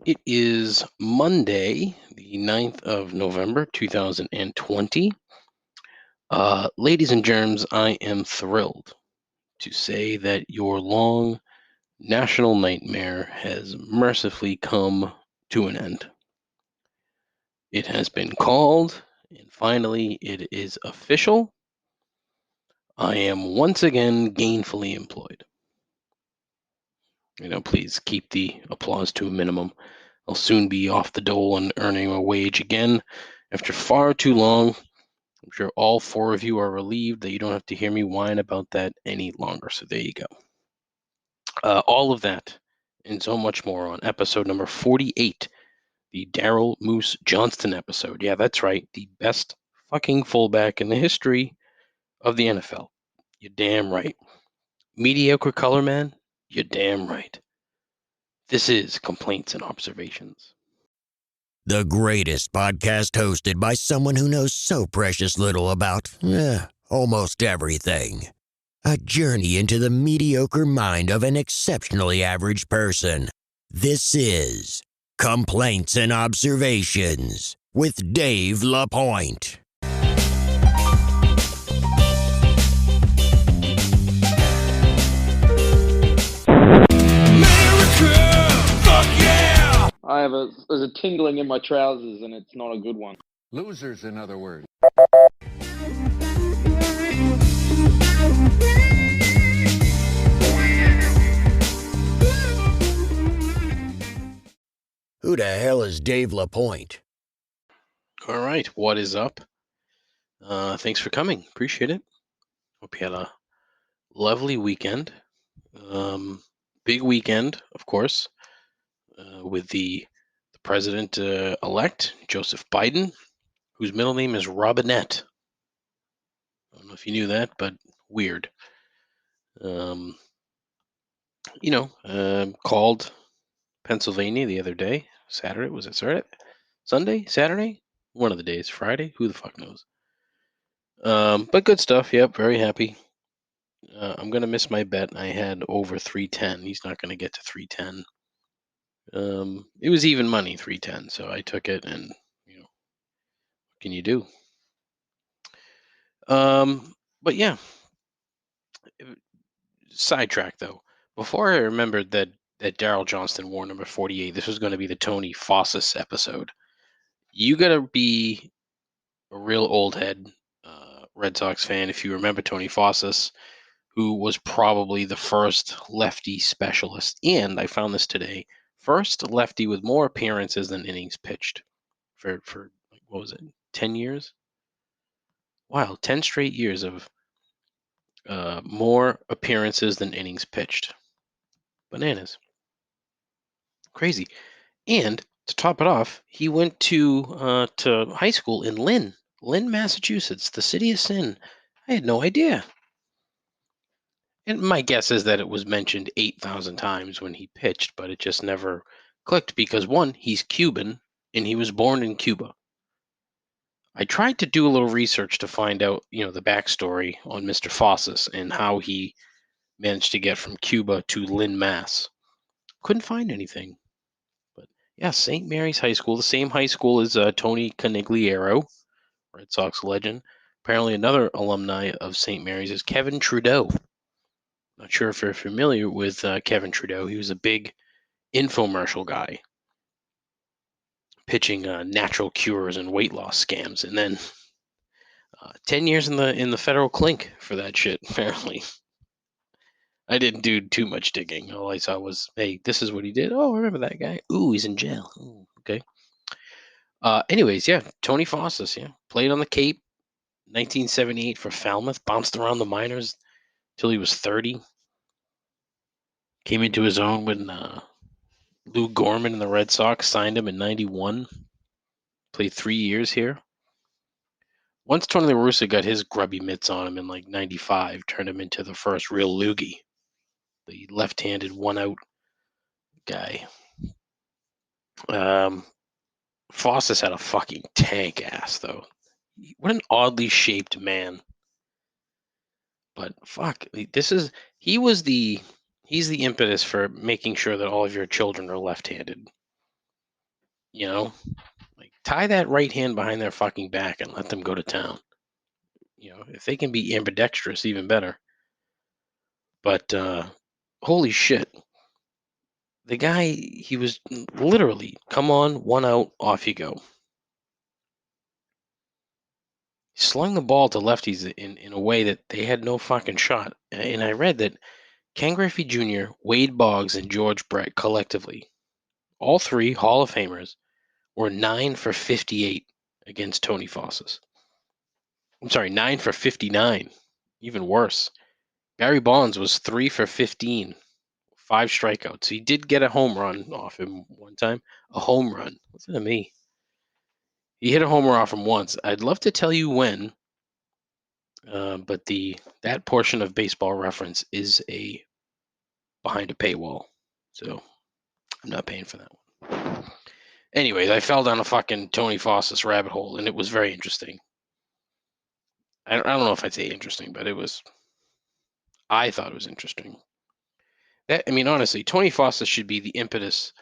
It is Monday, the 9th of November, 2020. Ladies and germs, I am thrilled to say that your long national nightmare has mercifully come to an end. It has been called, and finally, it is official. I am once again gainfully employed. Please keep the applause to a minimum. I'll soon be off the dole and earning a wage again after far too long. I'm sure all four of you are relieved that you don't have to hear me whine about that any longer. So there you go. All of that and so much more on episode number 48, the Daryl Moose Johnston episode. Yeah, that's right. The best fucking fullback in the history of the NFL. You're damn right. Mediocre color man? You're damn right. This is Complaints and Observations. The greatest podcast hosted by someone who knows so precious little about almost everything. A journey into the mediocre mind of an exceptionally average person. This is Complaints and Observations with Dave LaPointe. There's a tingling in my trousers, and it's not a good one. Losers, in other words. Who the hell is Dave LaPointe? All right, what is up? Thanks for coming. Appreciate it. Hope you had a lovely weekend. Big weekend, of course, with the president elect, Joseph Biden, whose middle name is Robinette. I don't know if you knew that, but weird. Called Pennsylvania the other day. Saturday, was it Saturday? Sunday? Saturday? One of the days. Friday? Who the fuck knows? But good stuff. Yep, very happy. I'm going to miss my bet. I had over 310. He's not going to get to 310. It was even money, 310. So I took it, and what can you do? But yeah, sidetrack though. Before I remembered that Daryl Johnston wore number 48, this was going to be the Tony Fossas episode. You got to be a real old head Red Sox fan if you remember Tony Fossas, who was probably the first lefty specialist. And I found this today. First lefty with more appearances than innings pitched for what was it, 10 years? Wow, 10 straight years of more appearances than innings pitched. Bananas. Crazy. And to top it off, he went to high school in Lynn, Massachusetts, the city of sin. I had no idea. And my guess is that it was mentioned 8,000 times when he pitched, but it just never clicked because one, he's Cuban and he was born in Cuba. I tried to do a little research to find out, the backstory on Mr. Fossas and how he managed to get from Cuba to Lynn, Mass. Couldn't find anything. But yeah, St. Mary's High School, the same high school as Tony Conigliaro, Red Sox legend. Apparently, another alumni of St. Mary's is Kevin Trudeau. Not sure if you're familiar with Kevin Trudeau. He was a big infomercial guy, pitching natural cures and weight loss scams, and then 10 years in the federal clink for that shit. Apparently, I didn't do too much digging. All I saw was, hey, this is what he did. Oh, I remember that guy. Ooh, he's in jail. Ooh, okay. Anyways, yeah, Tony Fossas, yeah, played on the Cape, 1978 for Falmouth, bounced around the minors till he was 30. Came into his own when Lou Gorman and the Red Sox signed him in 91. Played 3 years here. Once Tony La Russa got his grubby mitts on him in like 95, turned him into the first real loogie. The left-handed one-out guy. Fossas had a fucking tank ass, though. What an oddly shaped man. But fuck, he's the impetus for making sure that all of your children are left-handed. You know, like tie that right hand behind their fucking back and let them go to town. If they can be ambidextrous, even better. But holy shit, the guy, he was literally come on, one out, off you go. He slung the ball to lefties in a way that they had no fucking shot. And I read that Ken Griffey Jr., Wade Boggs, and George Brett collectively, all three Hall of Famers, were 9 for 58 against Tony Fossas. I'm sorry, 9 for 59. Even worse. Barry Bonds was 3 for 15, 5 strikeouts. He did get a home run off him one time. A home run. Listen to me. He hit a homer off him once. I'd love to tell you when, but that portion of Baseball Reference is behind a paywall, so I'm not paying for that one. Anyways, I fell down a fucking Tony Fossas rabbit hole, and it was very interesting. I don't know if I'd say interesting, but I thought it was interesting. Honestly, Tony Fossas should be the impetus.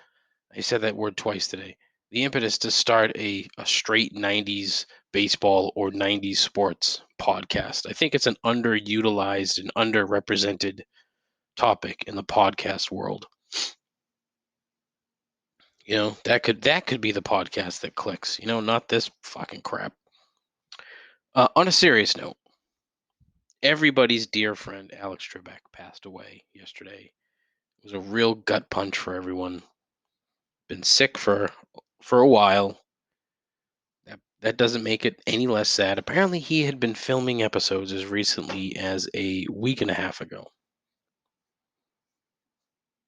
I said that word twice today. The impetus to start a straight 90s baseball or 90s sports podcast. I think it's an underutilized and underrepresented topic in the podcast world. That could be the podcast that clicks. Not this fucking crap. On a serious note, everybody's dear friend Alex Trebek passed away yesterday. It was a real gut punch for everyone. Been sick for a while. That doesn't make it any less sad. Apparently, he had been filming episodes as recently as a week and a half ago.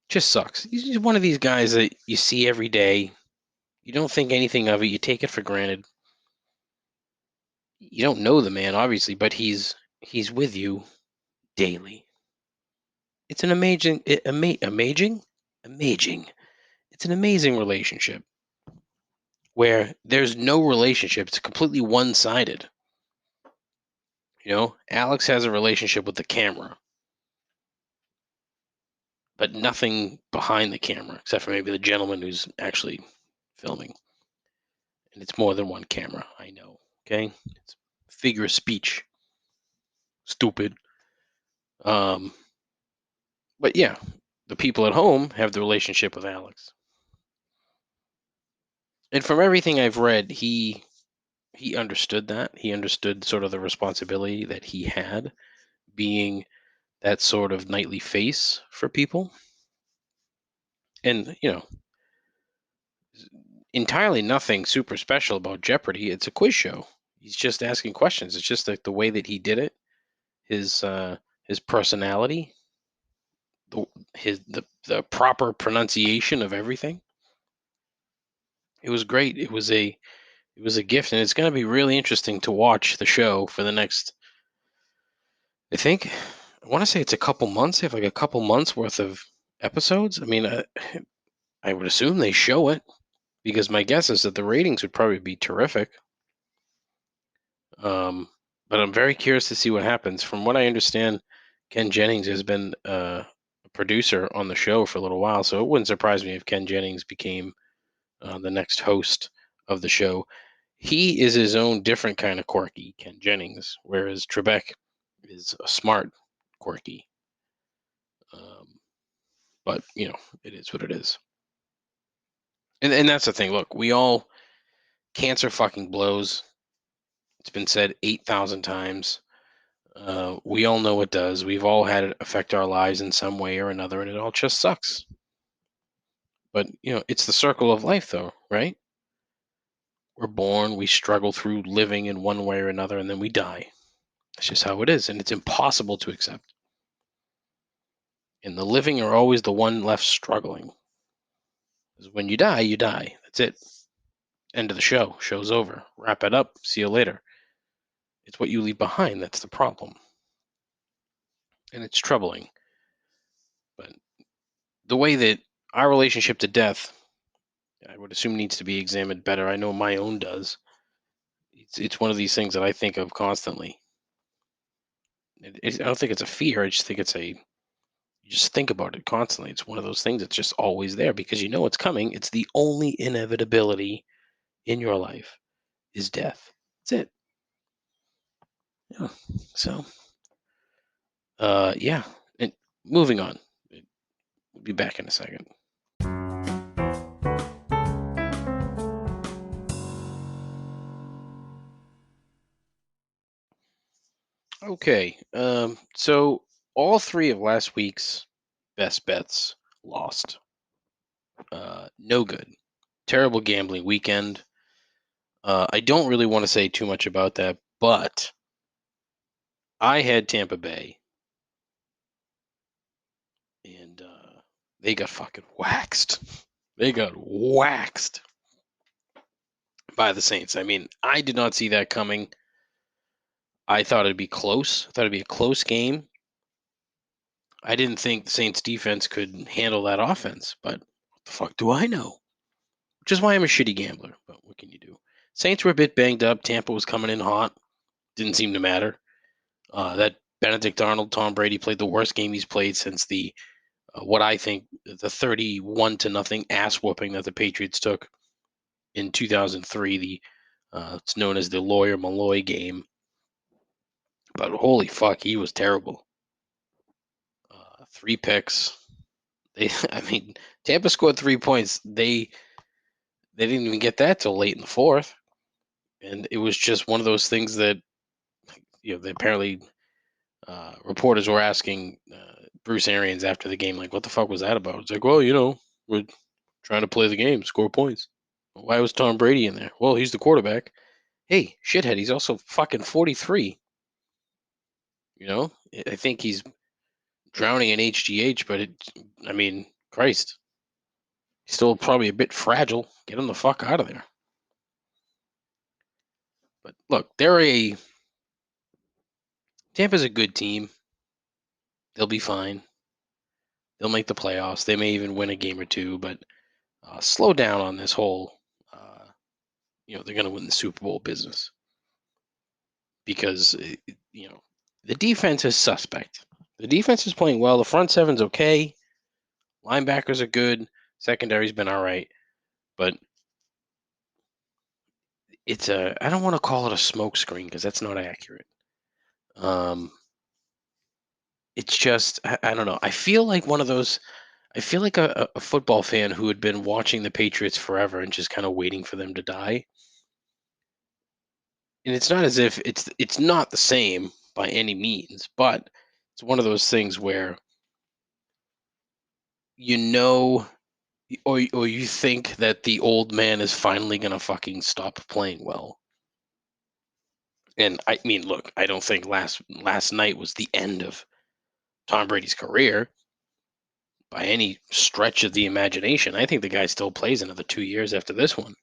Just sucks. He's one of these guys that you see every day. You don't think anything of it. You take it for granted. You don't know the man, obviously, but he's with you daily. It's an amazing. It's an amazing relationship where there's no relationship. It's completely one-sided. Alex has a relationship with the camera, but nothing behind the camera, except for maybe the gentleman who's actually filming. And it's more than one camera, I know. Okay? It's figure of speech. Stupid. But yeah, the people at home have the relationship with Alex. And from everything I've read, he understood that. He understood sort of the responsibility that he had being that sort of nightly face for people. And, entirely nothing super special about Jeopardy. It's a quiz show. He's just asking questions. It's just like the way that he did it, his personality, the proper pronunciation of everything. It was great. It was a gift, and it's going to be really interesting to watch the show for the next. I want to say it's a couple months. They have like a couple months worth of episodes. I would assume they show it because my guess is that the ratings would probably be terrific. But I'm very curious to see what happens. From what I understand, Ken Jennings has been a producer on the show for a little while, so it wouldn't surprise me if Ken Jennings became the next host of the show. He is his own different kind of quirky, Ken Jennings, whereas Trebek is a smart quirky. But it is what it is. And that's the thing. Look, cancer fucking blows. It's been said 8,000 times. We all know it does. We've all had it affect our lives in some way or another, and it all just sucks. But, it's the circle of life, though, right? We're born, we struggle through living in one way or another, and then we die. That's just how it is, and it's impossible to accept. And the living are always the one left struggling. Because when you die, you die. That's it. End of the show. Show's over. Wrap it up. See you later. It's what you leave behind that's the problem. And it's troubling. But the way that our relationship to death, I would assume, needs to be examined better. I know my own does. It's one of these things that I think of constantly. I don't think it's a fear. I just think you just think about it constantly. It's one of those things that's just always there because you know it's coming. It's the only inevitability in your life is death. That's it. Yeah. So, yeah. And moving on. We'll be back in a second. Okay. So all three of last week's best bets lost. No good. Terrible gambling weekend. I don't really want to say too much about that, but I had Tampa Bay, and they got fucking waxed. They got waxed by the Saints. I mean, I did not see that coming. I thought it'd be close. I thought it'd be a close game. I didn't think the Saints defense could handle that offense, but what the fuck do I know? Which is why I'm a shitty gambler. But what can you do? Saints were a bit banged up. Tampa was coming in hot. Didn't seem to matter. That Benedict Arnold, Tom Brady played the worst game he's played since the what I think the 31-0 ass whooping that the Patriots took in 2003. The it's known as the Lawyer Malloy game. But holy fuck, he was terrible. 3 picks. I mean, Tampa scored 3 points. They didn't even get that till late in the fourth, and it was just one of those things that they apparently reporters were asking Bruce Arians after the game, like, what the fuck was that about? It's like, well, we're trying to play the game, score points. Why was Tom Brady in there? Well, he's the quarterback. Hey, shithead, he's also fucking 43. I think he's drowning in HGH, but I mean, Christ, he's still probably a bit fragile. Get him the fuck out of there. But look, Tampa's a good team. They'll be fine. They'll make the playoffs. They may even win a game or two, but slow down on this whole, they're going to win the Super Bowl business because, the defense is suspect. The defense is playing well. The front seven's okay. Linebackers are good. Secondary's been all right, but I don't want to call it a smoke screen because that's not accurate. It's just, I don't know. I feel like a football fan who had been watching the Patriots forever and just kind of waiting for them to die. And it's not as if it's not the same by any means, but it's one of those things where or you think that the old man is finally gonna fucking stop playing well. And I mean, look, I don't think last night was the end of Tom Brady's career by any stretch of the imagination. I think the guy still plays another 2 years after this one.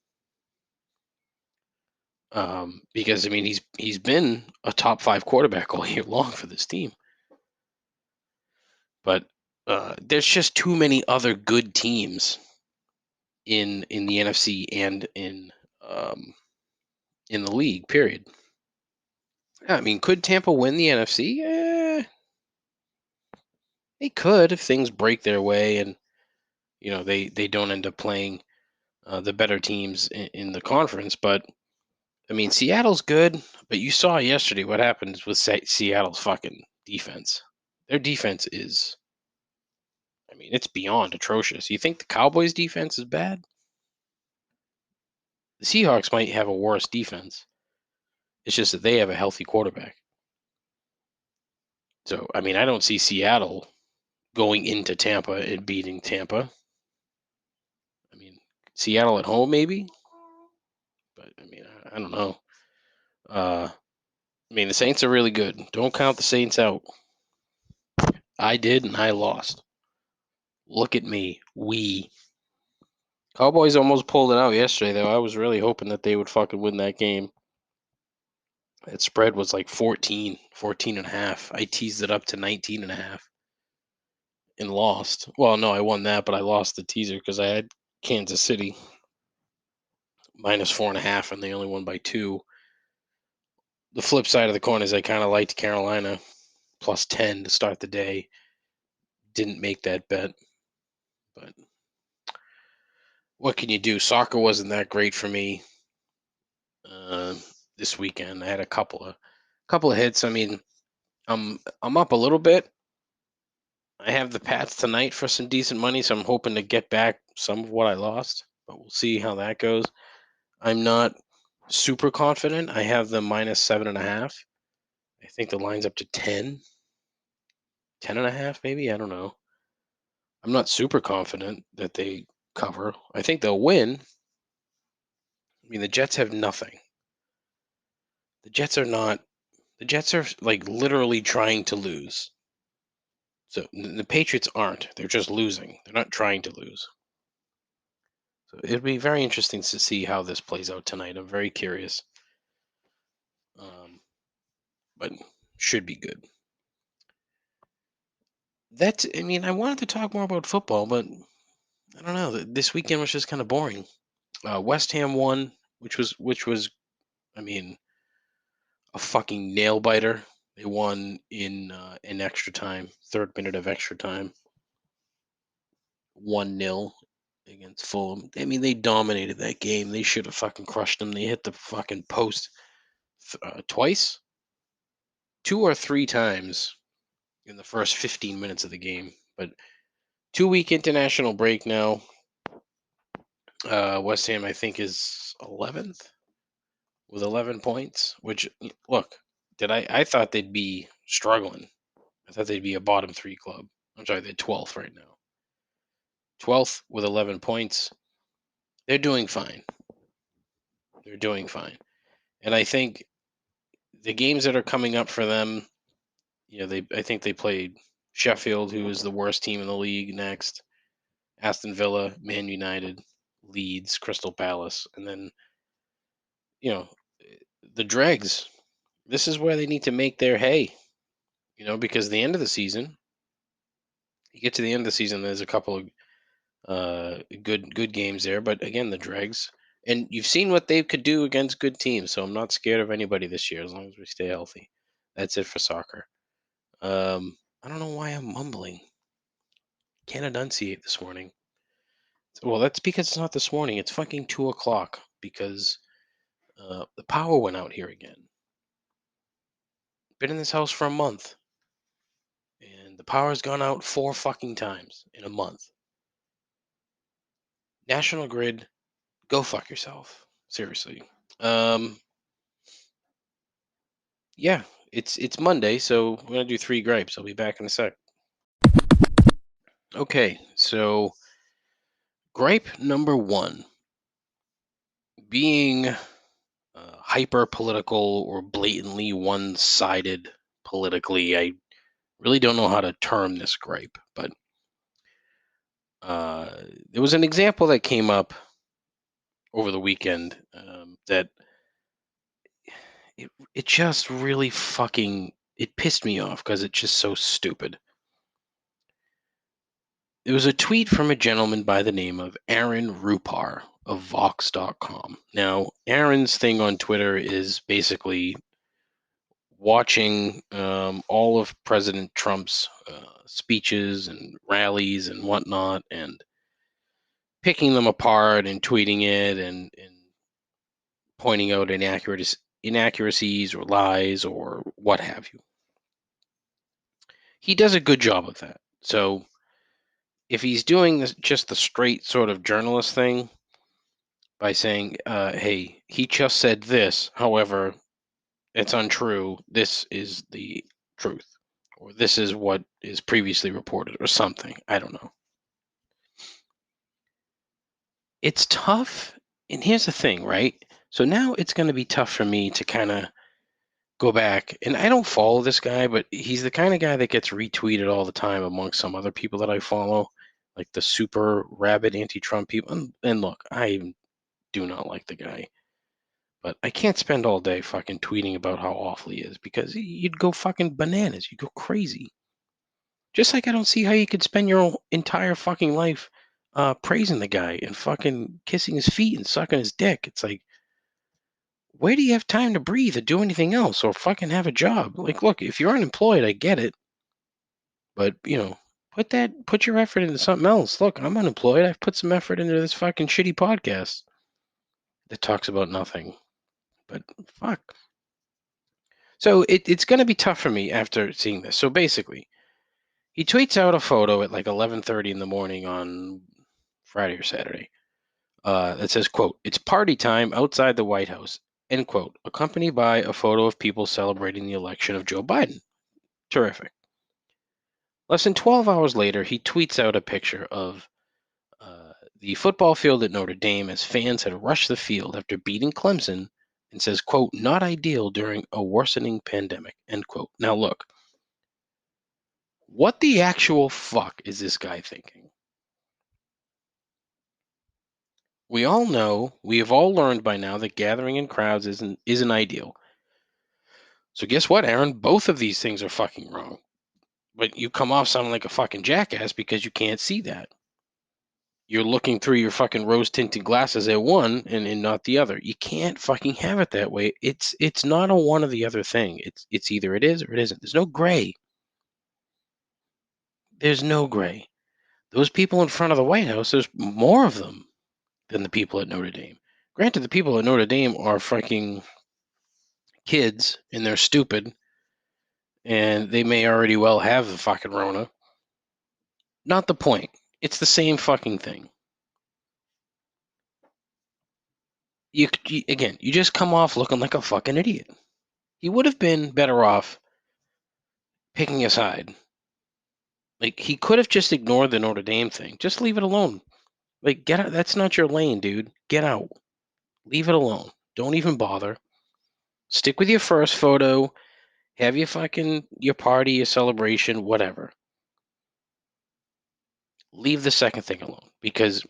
Because I mean, he's been a top 5 quarterback all year long for this team. But there's just too many other good teams in the NFC and in the league. Period. I mean, could Tampa win the NFC? They could if things break their way and they don't end up playing the better teams in the conference. But I mean, Seattle's good, but you saw yesterday what happens with Seattle's fucking defense. Their defense is, I mean, it's beyond atrocious. You think the Cowboys' defense is bad? The Seahawks might have a worse defense. It's just that they have a healthy quarterback. So, I mean, I don't see Seattle going into Tampa and beating Tampa. I mean, Seattle at home, maybe? But, I mean, I don't know. I mean, the Saints are really good. Don't count the Saints out. I did, and I lost. Look at me. Cowboys almost pulled it out yesterday, though. I was really hoping that they would fucking win that game. That spread was like 14 and a half. I teased it up to 19 and a half and lost. Well, no, I won that, but I lost the teaser because I had Kansas City minus 4.5, and they only won by 2. The flip side of the coin is I kind of liked Carolina plus 10 to start the day. didn't make that bet, but what can you do? Soccer wasn't that great for me uh, this weekend. I had a couple of hits. I mean, I'm up a little bit. I have the Pats tonight for some decent money, so I'm hoping to get back some of what I lost. But we'll see how that goes. I'm not super confident. I have them minus 7.5. I think the line's up to 10.5 maybe. I don't know. I'm not super confident that they cover. I think they'll win. I mean, the Jets have nothing. The Jets are not. The Jets are like literally trying to lose. So the Patriots aren't. They're just losing. They're not trying to lose. So it'll be very interesting to see how this plays out tonight. I'm very curious. But should be good. I mean, I wanted to talk more about football, but I don't know. This weekend was just kind of boring. West Ham won, which was, I mean, a fucking nail biter. They won in extra time, third minute of extra time, 1-0 against Fulham. I mean, they dominated that game. They should have fucking crushed them. They hit the fucking post twice, 2 or 3 times in the first 15 minutes of the game. But 2-week international break now. West Ham, I think, is 11th with 11 points. Which, look, I thought they'd be struggling. I thought they'd be a bottom 3 club. I'm sorry, they're 12th right now. 12th with 11 points. They're doing fine. They're doing fine. And I think the games that are coming up for them, I think they played Sheffield, who is the worst team in the league, next. Aston Villa, Man United, Leeds, Crystal Palace, and then the dregs. This is where they need to make their hay. Because the end of the season, you get to the end of the season, there's a couple of good games there, but again, the dregs. And you've seen what they could do against good teams, so I'm not scared of anybody this year as long as we stay healthy. That's it for soccer. I don't know why I'm mumbling. Can't enunciate this morning. Well, that's because it's not this morning. It's fucking 2 o'clock because the power went out here again. Been in this house for a month, and the power's gone out 4 fucking times in a month. National Grid, go fuck yourself. Seriously. Yeah, it's Monday, so we're gonna do 3 gripes. I'll be back in a sec. Okay, so gripe number 1, being hyper political or blatantly one-sided politically. I really don't know how to term this gripe, but there was an example that came up over the weekend that it just really it pissed me off because it's just so stupid. There was a tweet from a gentleman by the name of Aaron Rupar of Vox.com. Now, Aaron's thing on Twitter is basically watching all of President Trump's speeches and rallies and whatnot, and picking them apart and tweeting it and pointing out inaccuracies or lies or what have you. He does a good job of that. So if he's doing this, just the straight sort of journalist thing by saying, hey, he just said this, however, it's untrue, this is the truth, or this is what is previously reported, or something. I don't know. It's tough. And here's the thing, right? So now it's going to be tough for me to kind of go back. And I don't follow this guy, but he's the kind of guy that gets retweeted all the time amongst some other people that I follow, like the super rabid anti-Trump people. And look, I do not like the guy. But I can't spend all day fucking tweeting about how awful he is, because you'd go fucking bananas. You'd go crazy. Just like I don't see how you could spend your entire fucking life praising the guy and fucking kissing his feet and sucking his dick. It's like, where do you have time to breathe or do anything else or fucking have a job? Like, look, if you're unemployed, I get it. But, Put your effort into something else. Look, I'm unemployed. I've put some effort into this fucking shitty podcast that talks about nothing. But fuck. So it's going to be tough for me after seeing this. So basically, he tweets out a photo at like 11:30 in the morning on Friday or Saturday that says, quote, "It's party time outside the White House," end quote, accompanied by a photo of people celebrating the election of Joe Biden. Terrific. Less than 12 hours later, he tweets out a picture of the football field at Notre Dame as fans had rushed the field after beating Clemson, and says, quote, "Not ideal during a worsening pandemic," end quote. Now look, what the actual fuck is this guy thinking? We all know, we have all learned by now that gathering in crowds isn't ideal. So guess what, Aaron? Both of these things are fucking wrong. But you come off sounding like a fucking jackass because you can't see that. You're looking through your fucking rose-tinted glasses at one and not the other. You can't fucking have it that way. It's not a one or the other thing. It's either it is or it isn't. There's no gray. There's no gray. Those people in front of the White House, there's more of them than the people at Notre Dame. Granted, the people at Notre Dame are fucking kids and they're stupid and they may already well have the fucking Rona. Not the point. It's the same fucking thing. You again, you just come off looking like a fucking idiot. He would have been better off picking a side. Like he could have just ignored the Notre Dame thing. Just leave it alone. Like get out. That's not your lane, dude. Get out. Leave it alone. Don't even bother. Stick with your first photo. Have your party, your celebration, whatever. Leave the second thing alone because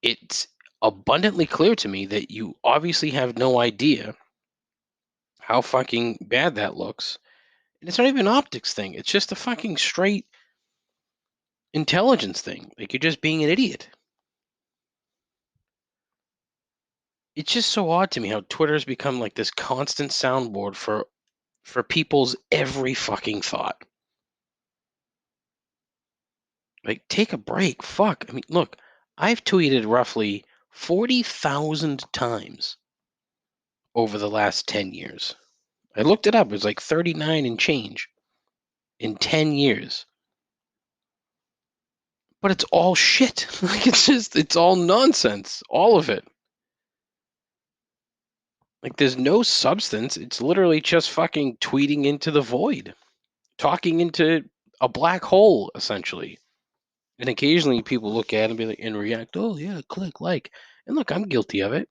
it's abundantly clear to me that you obviously have no idea how fucking bad that looks. And it's not even an optics thing. It's just a fucking straight intelligence thing. Like you're just being an idiot. It's just so odd to me how Twitter's become like this constant soundboard for people's every fucking thought. Like take a break. Fuck. I mean, look, I've tweeted roughly 40,000 times over the last 10 years. I looked it up. It was like 39 and change in 10 years. But it's all shit. Like it's all nonsense. All of it. Like there's no substance. It's literally just fucking tweeting into the void. Talking into a black hole, essentially. And occasionally people look at it and be like and react, oh yeah, click like. And look, I'm guilty of it.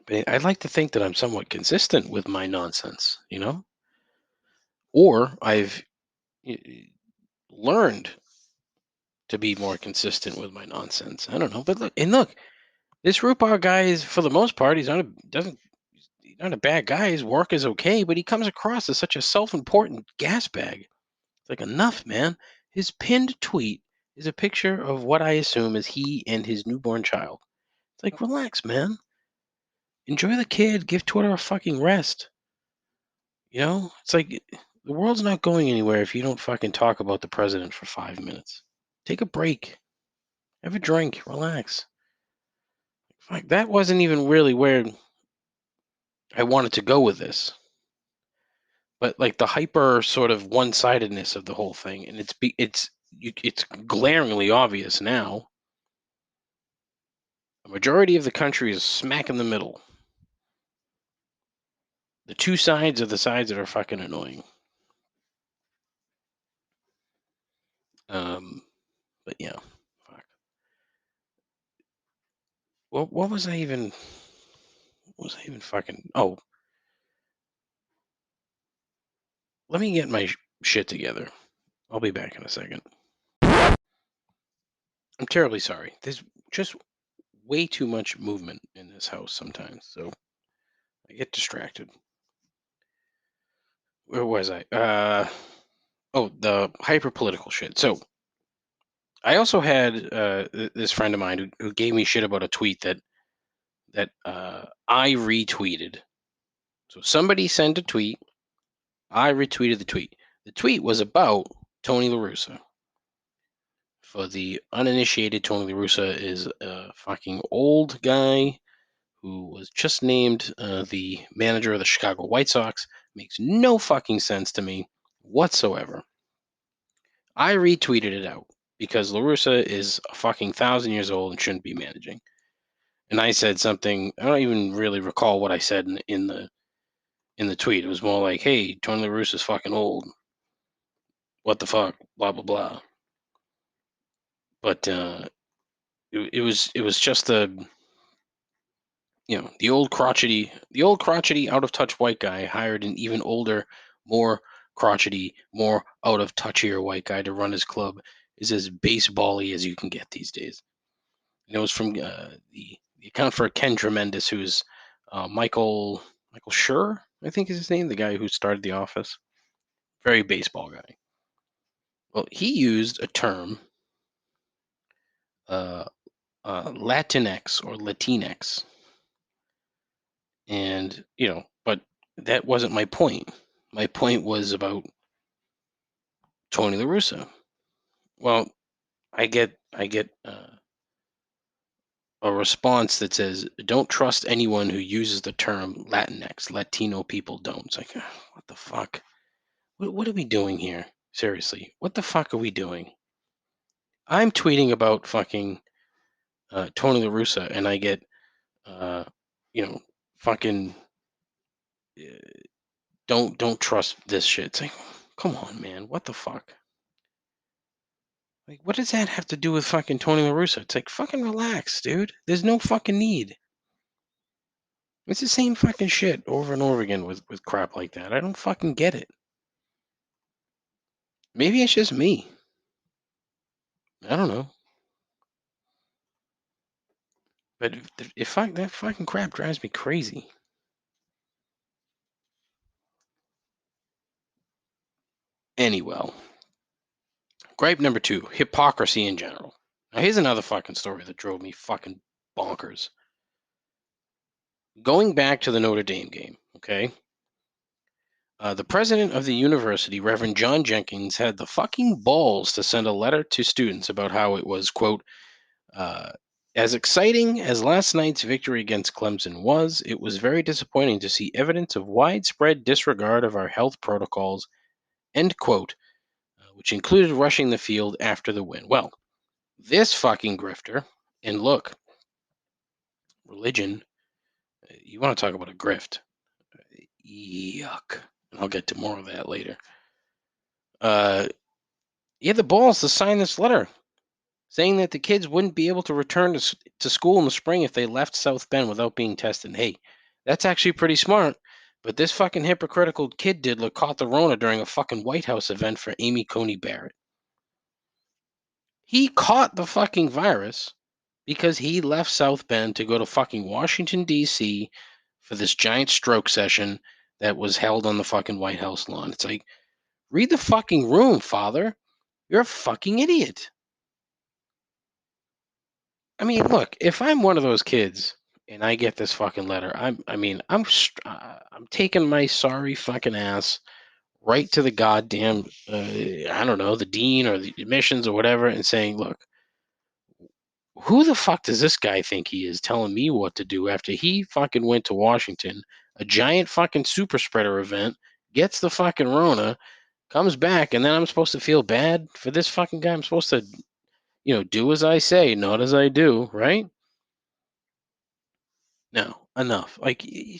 But I'd like to think that I'm somewhat consistent with my nonsense, you know? Or I've learned to be more consistent with my nonsense. I don't know. But look, this Rupar guy is, for the most part, he's not a bad guy. His work is okay, but he comes across as such a self-important gas bag. It's like, enough, man. His pinned tweet is a picture of what I assume is he and his newborn child. It's like, relax, man. Enjoy the kid. Give Twitter a fucking rest. You know? It's like, the world's not going anywhere if you don't fucking talk about the president for 5 minutes. Take a break. Have a drink. Relax. Fuck, that wasn't even really where I wanted to go with this. But like the hyper sort of one-sidedness of the whole thing, and it's glaringly obvious now. The majority of the country is smack in the middle. The two sides are the sides that are fucking annoying. But yeah, fuck. What was I even? What was I even fucking? Oh, let me get my shit together. I'll be back in a second. I'm terribly sorry. There's just way too much movement in this house sometimes, so I get distracted. Where was I? Oh, the hyper political shit. So I also had this friend of mine who gave me shit about a tweet that I retweeted. So somebody sent a tweet. I retweeted the tweet. The tweet was about Tony La Russa. For the uninitiated, Tony La Russa is a fucking old guy who was just named the manager of the Chicago White Sox. Makes no fucking sense to me whatsoever. I retweeted it out because La Russa is a fucking 1,000 years old and shouldn't be managing. And I said something, I don't even really recall what I said in the tweet. It was more like, "Hey, Tony La Russa's fucking old. What the fuck? Blah blah blah." But it was just the old crotchety out of touch white guy hired an even older, more crotchety, more out of touchier white guy to run his club is as baseball-y as you can get these days. And it was from the account for Ken Tremendous, who's Michael Schur, I think is his name, the guy who started The Office. Very baseball guy. Well, he used a term, uh, Latinx or Latinx, and but that wasn't my point. My point was about Tony La Russa. Well, I get a response that says, "Don't trust anyone who uses the term Latinx. Latino people don't." It's like, what the fuck? What are we doing here? Seriously, what the fuck are we doing? I'm tweeting about fucking Tony La Russa, and I get, uh, fucking don't trust this shit. It's like, come on, man, what the fuck? Like, what does that have to do with fucking Tony La Russa? It's like, fucking relax, dude. There's no fucking need. It's the same fucking shit over and over again with crap like that. I don't fucking get it. Maybe it's just me. I don't know. But that fucking crap drives me crazy. Anyway, gripe number 2, hypocrisy in general. Now here's another fucking story that drove me fucking bonkers. Going back to the Notre Dame game, okay? The president of the university, Reverend John Jenkins, had the fucking balls to send a letter to students about how it was, quote, as exciting as last night's victory against Clemson was, it was very disappointing to see evidence of widespread disregard of our health protocols, end quote, which included rushing the field after the win. Well, this fucking grifter, and look, religion, you want to talk about a grift. Yuck. And I'll get to more of that later. He had the balls to sign this letter saying that the kids wouldn't be able to return to school in the spring if they left South Bend without being tested. Hey, that's actually pretty smart. But this fucking hypocritical kid diddler caught the Rona during a fucking White House event for Amy Coney Barrett. He caught the fucking virus because he left South Bend to go to fucking Washington, D.C. for this giant stroke session that was held on the fucking White House lawn. It's like, read the fucking room, father. You're a fucking idiot. I mean, look, if I'm one of those kids and I get this fucking letter, I'm taking my sorry fucking ass right to the goddamn, I don't know, the dean or the admissions or whatever, and saying, look, who the fuck does this guy think he is telling me what to do after he fucking went to Washington, a giant fucking super spreader event, gets the fucking Rona, comes back, and then I'm supposed to feel bad for this fucking guy? I'm supposed to, do as I say, not as I do, right? No, enough. Like, you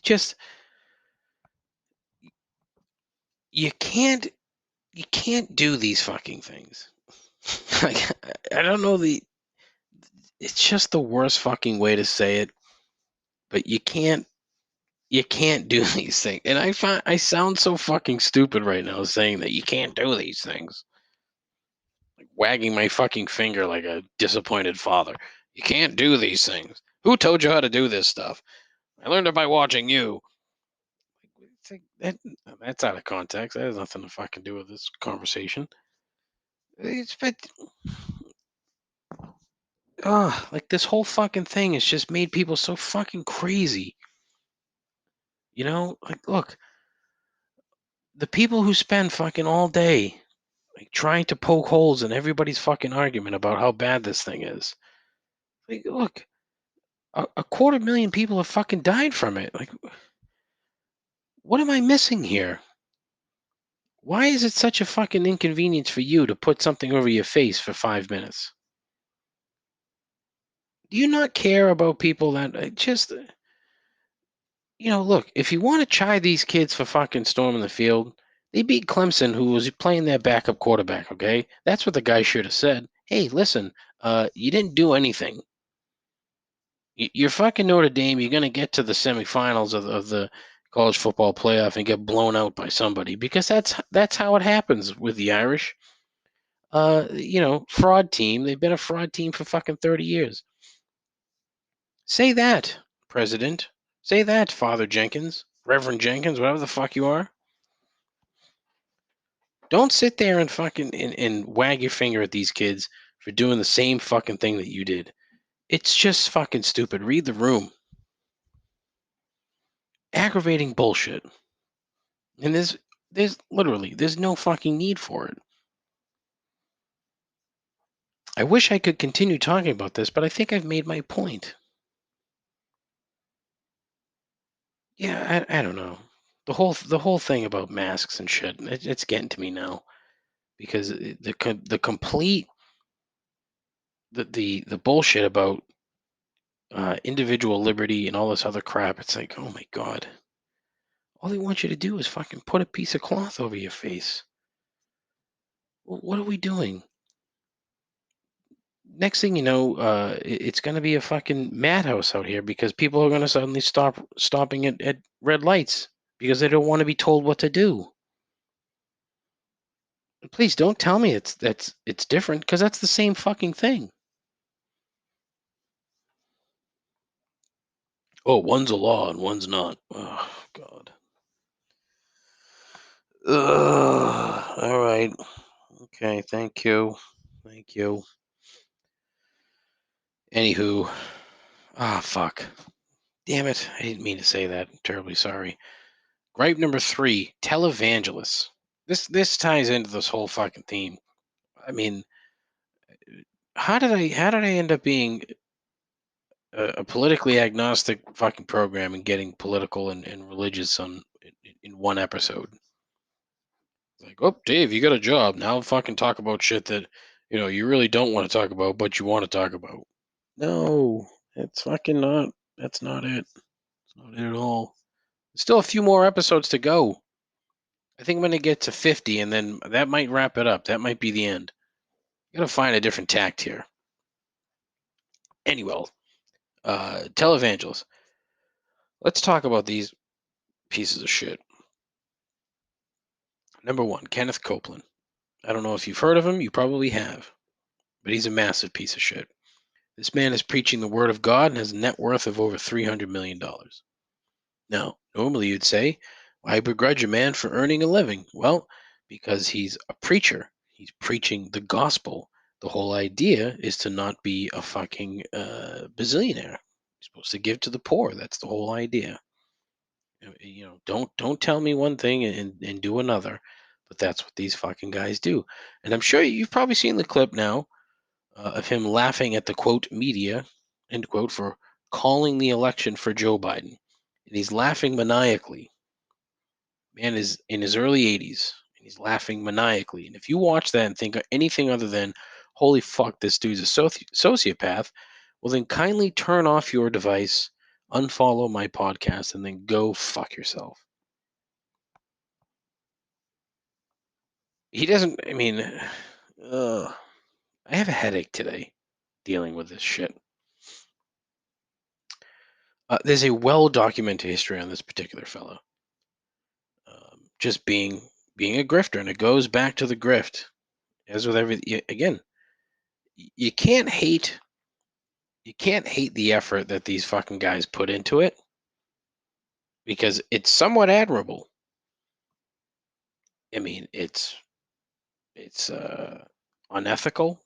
can't do these fucking things. Like, I don't know, it's just the worst fucking way to say it, but you can't do these things. And I sound so fucking stupid right now saying that you can't do these things. Like wagging my fucking finger like a disappointed father. You can't do these things. Who told you how to do this stuff? I learned it by watching you. It's like, that's out of context. That has nothing to fucking do with this conversation. But like this whole fucking thing has just made people so fucking crazy. Like, look, the people who spend fucking all day like trying to poke holes in everybody's fucking argument about how bad this thing is. Like, look, a 250,000 people have fucking died from it. Like, what am I missing here? Why is it such a fucking inconvenience for you to put something over your face for 5 minutes? Do you not care about people that just, look, if you want to chide these kids for fucking storming the field, they beat Clemson, who was playing their backup quarterback, okay? That's what the guy should have said. Hey, listen, you didn't do anything. You're fucking Notre Dame. You're going to get to the semifinals of the college football playoff and get blown out by somebody because that's how it happens with the Irish. Fraud team. They've been a fraud team for fucking 30 years. Say that, President. Say that, Father Jenkins, Reverend Jenkins, whatever the fuck you are. Don't sit there and fucking and wag your finger at these kids for doing the same fucking thing that you did. It's just fucking stupid. Read the room. Aggravating bullshit. And there's no fucking need for it. I wish I could continue talking about this, but I think I've made my point. Yeah, I don't know. The whole thing about masks and shit, it's getting to me now because the complete the bullshit about individual liberty and all this other crap. It's like, oh my god, all they want you to do is fucking put a piece of cloth over your face. What are we doing? Next thing you know, it's going to be a fucking madhouse out here because people are going to suddenly stopping at red lights because they don't want to be told what to do. Please don't tell me it's different because that's the same fucking thing. Oh, one's a law and one's not. Oh god. Ugh. All right. Okay. Thank you. Thank you. Anywho. Ah, fuck. Damn it. I didn't mean to say that. I'm terribly sorry. Gripe number 3, televangelists. This ties into this whole fucking theme. I mean, how did I end up being a politically agnostic fucking program and getting political and religious in one episode? Like, oh, Dave, you got a job now. Fucking talk about shit that you really don't want to talk about, but you want to talk about. No, it's fucking not. That's not it. It's not it at all. There's still a few more episodes to go. I think I'm going to get to 50, and then that might wrap it up. That might be the end. Got to find a different tact here. Anyway, televangelists. Let's talk about these pieces of shit. Number 1, Kenneth Copeland. I don't know if you've heard of him. You probably have. But he's a massive piece of shit. This man is preaching the word of God and has a net worth of over $300 million. Now, normally you'd say, why begrudge a man for earning a living? Well, because he's a preacher. He's preaching the gospel. The whole idea is to not be a fucking bazillionaire. You're supposed to give to the poor. That's the whole idea. Don't tell me one thing and do another. But that's what these fucking guys do. And I'm sure you've probably seen the clip now of him laughing at the quote media, end quote, for calling the election for Joe Biden. And he's laughing maniacally. Man is in his early 80s and he's laughing maniacally. And if you watch that and think of anything other than, holy fuck, this dude's a sociopath, well, then kindly turn off your device, unfollow my podcast, and then go fuck yourself. He doesn't, I mean, I have a headache today dealing with this shit. There's a well-documented history on this particular fellow. Just being a grifter, and it goes back to the grift. As with everything, again, you can't hate the effort that these fucking guys put into it because it's somewhat admirable. I mean, it's unethical,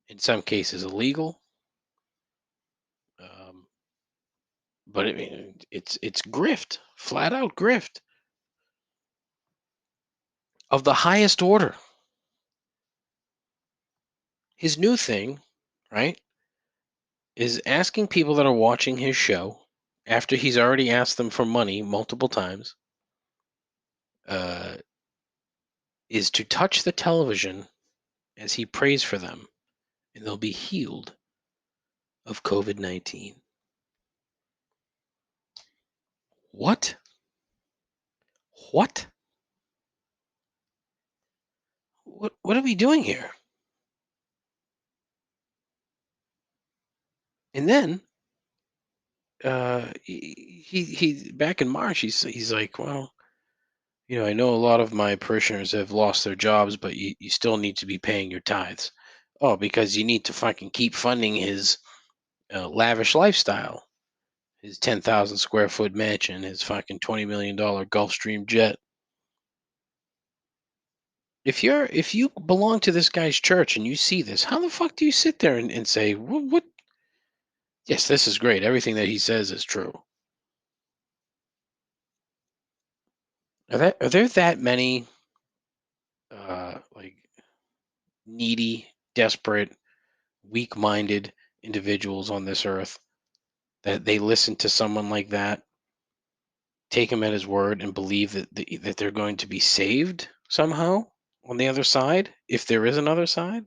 in some cases illegal, but I mean, it's grift, flat out grift. of the highest order. His new thing, right, is asking people that are watching his show after he's already asked them for money multiple times, uh, is to touch the television as he prays for them, and they'll be healed of COVID-19. What? What? What are we doing here? And then he back in March he's like, well, I know a lot of my parishioners have lost their jobs, but you still need to be paying your tithes. Oh, because you need to fucking keep funding his lavish lifestyle, his 10,000 square foot mansion, his fucking $20 million Gulfstream jet. If you belong to this guy's church and you see this, how the fuck do you sit there and say, what? Yes, this is great. Everything that he says is true. Are there that many like needy, desperate, weak-minded individuals on this earth that they listen to someone like that, take him at his word, and believe that they're going to be saved somehow on the other side, if there is another side?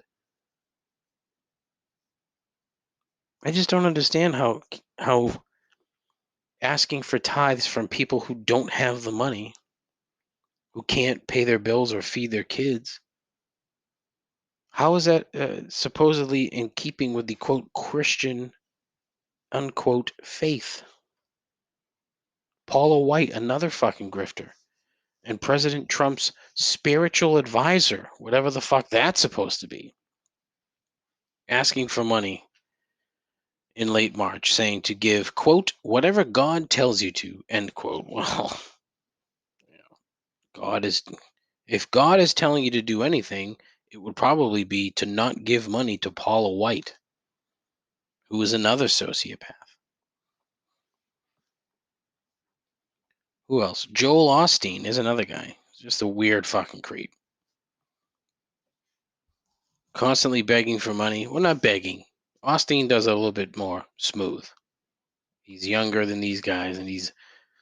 I just don't understand how asking for tithes from people who don't have the money, who can't pay their bills or feed their kids, how is that supposedly in keeping with the quote Christian unquote faith? Paula White, another fucking grifter, and President Trump's spiritual advisor, whatever the fuck that's supposed to be, asking for money in late March, saying to give, quote, whatever God tells you to, end quote. Well, God is, if God is telling you to do anything, it would probably be to not give money to Paula White, who is another sociopath. Who else? Joel Osteen is another guy. Just a weird fucking creep. Constantly begging for money. Well, not begging. Osteen does it a little bit more smooth. He's younger than these guys, and he's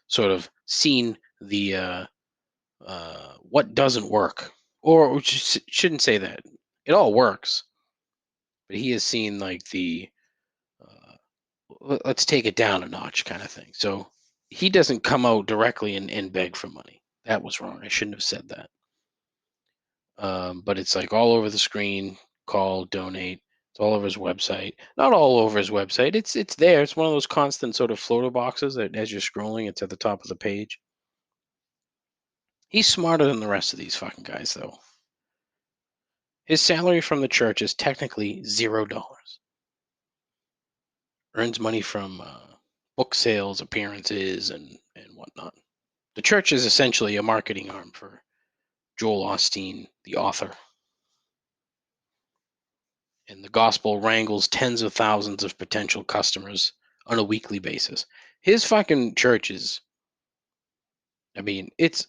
sort of seen the what doesn't work, or shouldn't say that. It all works, but he has seen like the let's take it down a notch kind of thing. So he doesn't come out directly and beg for money. That was wrong. I shouldn't have said that. But it's like all over the screen, call, donate. It's all over his website. Not all over his website. It's there. It's one of those constant sort of floater boxes that as you're scrolling, it's at the top of the page. He's smarter than the rest of these fucking guys, though. His salary from the church is technically $0. Earns money from book sales, appearances, and whatnot. The church is essentially a marketing arm for Joel Osteen, the author. And the gospel wrangles tens of thousands of potential customers on a weekly basis. His fucking church is, I mean, it's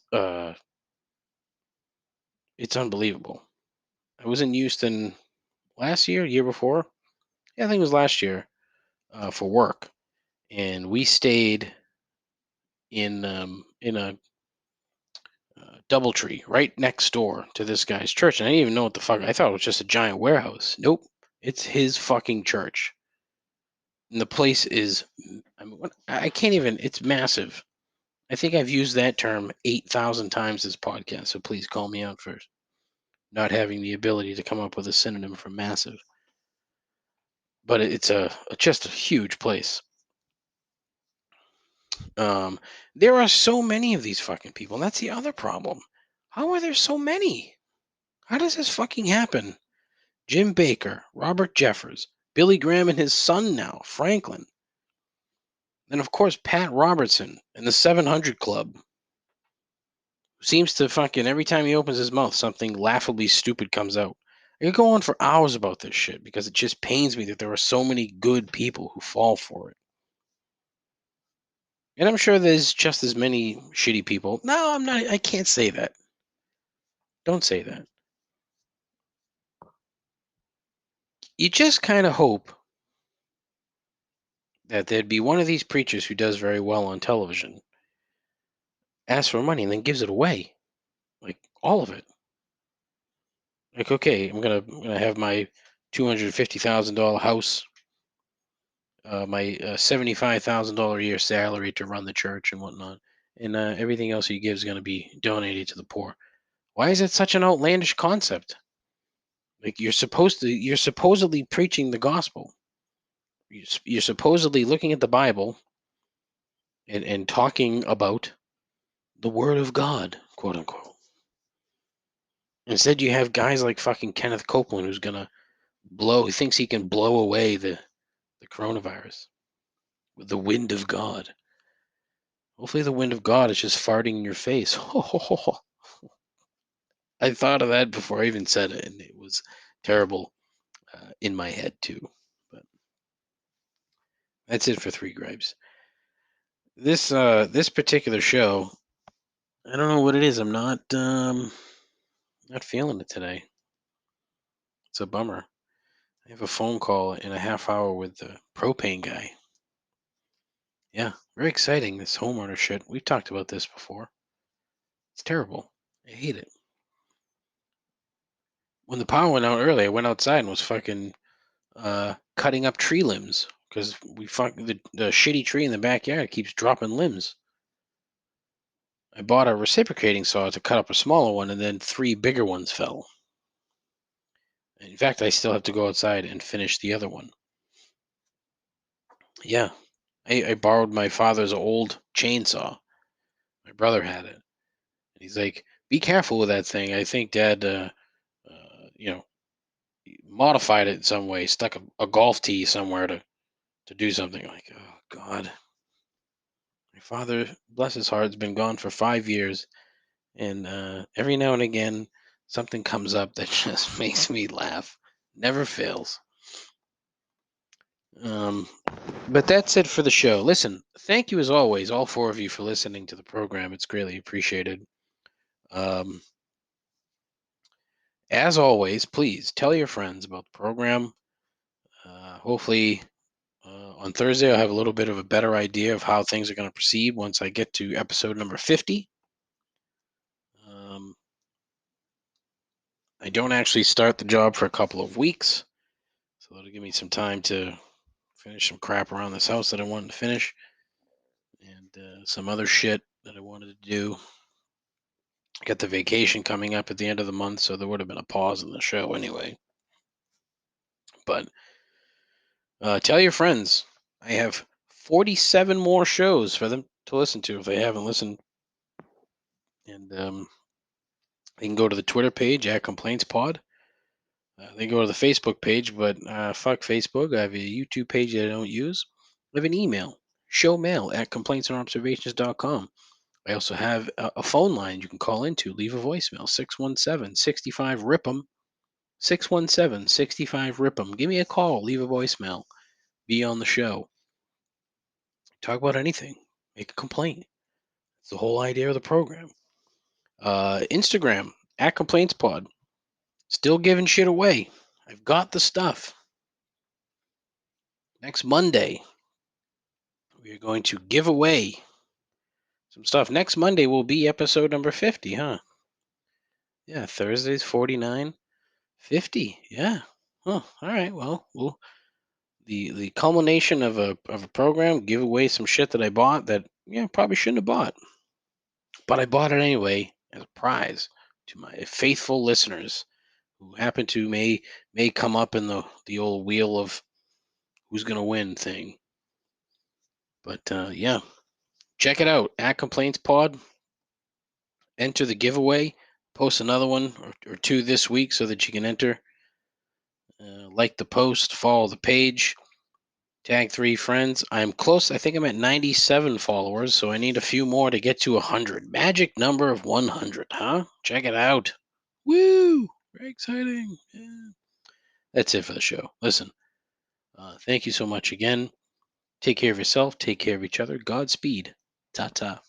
unbelievable. I was in Houston last year before. Yeah, I think it was last year for work, and we stayed in a DoubleTree right next door to this guy's church. And I didn't even know what the fuck. I thought it was just a giant warehouse. Nope, it's his fucking church. And the place is, I mean, I can't even. It's massive. I think I've used that term 8,000 times this podcast. So please call me out for not having the ability to come up with a synonym for massive. But it's just a huge place. There are so many of these fucking people, and that's the other problem. How are there so many? How does this fucking happen? Jim Baker, Robert Jeffers, Billy Graham and his son now, Franklin. And of course, Pat Robertson and the 700 Club. Seems to fucking, every time he opens his mouth, something laughably stupid comes out. I could go on for hours about this shit because it just pains me that there are so many good people who fall for it. And I'm sure there's just as many shitty people. No, I'm not. I can't say that. Don't say that. You just kind of hope that there'd be one of these preachers who does very well on television, asks for money, and then gives it away, like all of it. Like, okay, I'm gonna have my $250,000 house, my $75,000 a year salary to run the church and whatnot, and everything else he gives is gonna be donated to the poor. Why is it such an outlandish concept? Like you're supposedly preaching the gospel. You're supposedly looking at the Bible and talking about the Word of God, quote unquote. Instead, you have guys like fucking Kenneth Copeland who's gonna who thinks he can blow away the coronavirus with the wind of God. Hopefully, the wind of God is just farting in your face. I thought of that before I even said it, and it was terrible in my head too. But that's it for Three Gripes. This particular show, I don't know what it is. I'm not feeling it today. It's a bummer. I have a phone call in a half hour with the propane guy. Yeah, very exciting. This homeowner shit. We've talked about this before. It's terrible. I hate it. When the power went out early, I went outside and was fucking cutting up tree limbs because the shitty tree in the backyard keeps dropping limbs. I bought a reciprocating saw to cut up a smaller one, and then 3 bigger ones fell. In fact, I still have to go outside and finish the other one. Yeah, I borrowed my father's old chainsaw. My brother had it. And he's like, "Be careful with that thing. I think Dad, you know, modified it in some way, stuck a golf tee somewhere to do something." Like, oh God, my father, bless his heart, has been gone for 5 years, and every now and again, something comes up that just makes me laugh. Never fails. Um, but that's it for the show. Listen, thank you as always, all 4 of you, for listening to the program. It's greatly appreciated. Um, as always, please tell your friends about the program. Hopefully, on Thursday, I'll have a little bit of a better idea of how things are going to proceed once I get to episode number 50. I don't actually start the job for a couple of weeks, so that'll give me some time to finish some crap around this house that I wanted to finish, and some other shit that I wanted to do. I got the vacation coming up at the end of the month, so there would have been a pause in the show anyway. But tell your friends. I have 47 more shows for them to listen to if they haven't listened. And they can go to the Twitter page at ComplaintsPod. They go to the Facebook page, but fuck Facebook. I have a YouTube page that I don't use. I have an email, showmail at complaintsandobservations.com. I also have a phone line you can call into, leave a voicemail, 617-65-RIP'em, 617-65-RIP'em. Give me a call, leave a voicemail, be on the show. Talk about anything, make a complaint. It's the whole idea of the program. Instagram, at ComplaintsPod. Still giving shit away. I've got the stuff. Next Monday, we are going to give away some stuff. Next Monday will be episode number 50, huh? Yeah, Thursday's 49, 50. Yeah. Oh, all right. Well, the culmination of a program, give away some shit that I bought that probably shouldn't have bought, but I bought it anyway as a prize to my faithful listeners who happen to may come up in the old wheel of who's gonna win thing. But yeah, check it out at Complaints Pod. Enter the giveaway. Post another one or 2 this week so that you can enter. Like the post, follow the page, tag 3 friends. I'm close. I think I'm at 97 followers, so I need a few more to get to 100. Magic number of 100, huh? Check it out. Woo! Very exciting. Yeah. That's it for the show. Listen, thank you so much again. Take care of yourself. Take care of each other. Godspeed. Ta-ta.